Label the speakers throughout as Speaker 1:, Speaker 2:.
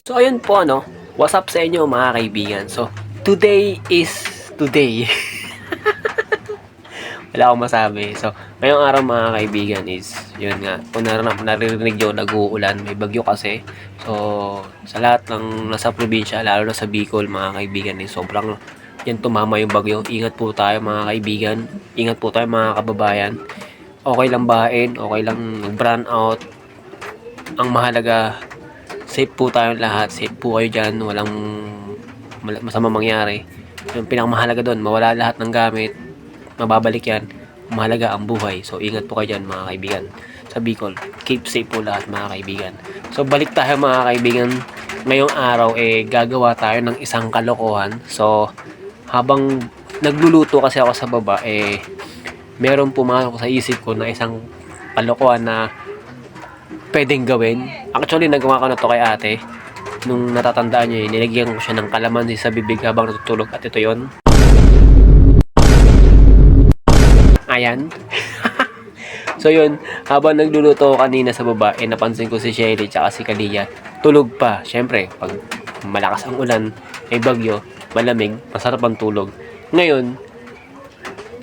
Speaker 1: So ayun po what's up sa inyo mga kaibigan. So today is today. Wala akong masabi. So ngayong araw mga kaibigan is yun nga. Kung naririnig nyo nag-uulan, may bagyo kasi. So sa lahat ng nasa probinsya, lalo na sa Bicol mga kaibigan is sobrang yan tumama yung bagyo. Ingat po tayo mga kaibigan. Ingat po tayo mga kababayan. Okay lang bahain, okay lang mag-brown out. Ang mahalaga, safe po tayong lahat. Safe po kayo dyan. Walang masama mangyari. Yung pinakamahalaga doon, mawala lahat ng gamit. Mababalik yan. Mahalaga ang buhay. So, ingat po kayo dyan mga kaibigan. Sa Bicol, keep safe po lahat mga kaibigan. So, balik tayo mga kaibigan. Ngayong araw, gagawa tayo ng isang kalokohan. So, habang nagluluto kasi ako sa baba, meron pumasok sa isip ko na isang kalokohan na pwedeng gawin. Actually, nagawa ko na to kay ate. Nung natatandaan niyo, nilagyan ko siya ng kalamansi sa bibig habang natutulog. At ito yon. Ayan. So yun, habang nagluluto ko kanina sa baba, napansin ko si Shelly tsaka si Kalia. Tulog pa. Siyempre, pag malakas ang ulan, may bagyo, malamig, masarap ang tulog. Ngayon,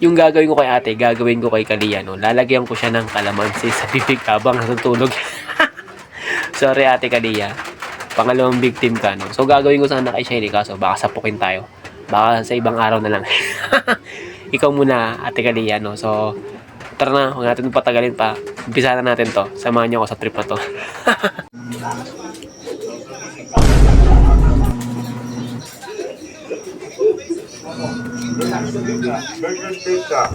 Speaker 1: yung gagawin ko kay ate, gagawin ko kay Kalia, no? Lalagyan ko siya ng kalamansi sa bibig habang natutulog. Sorry ate Kalia. Pangalawang victim ka, no? So gagawin ko sana kay Shelly, kaso baka sapukin tayo. Baka sa ibang araw na lang. Ikaw muna ate Kalia, no? So tara na, huwag natin patagalin pa. Umpisa na natin to. Samahan niyo ako sa trip na to.
Speaker 2: Burger pizza.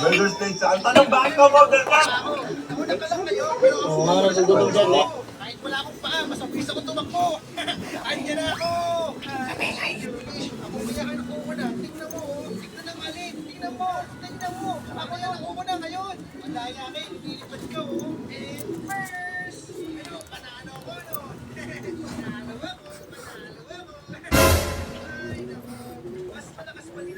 Speaker 2: Burger pizza. Ang tanong, bakit mo order ka?
Speaker 3: Oo nga, nagugutom dyan eh.
Speaker 4: Kahit wala akong paa, mas mabilis ako tumakbo. Andiyan na ako. Ako kaya kayo nakuha na. Tingnan mo, tingnan ang alin. Tingnan mo. Ako yan nakuha na ngayon. Ang daya kayo, nilipad ka first. Pero panalo ko no. Panalo ako. Ay, naku. Mas malakas pa din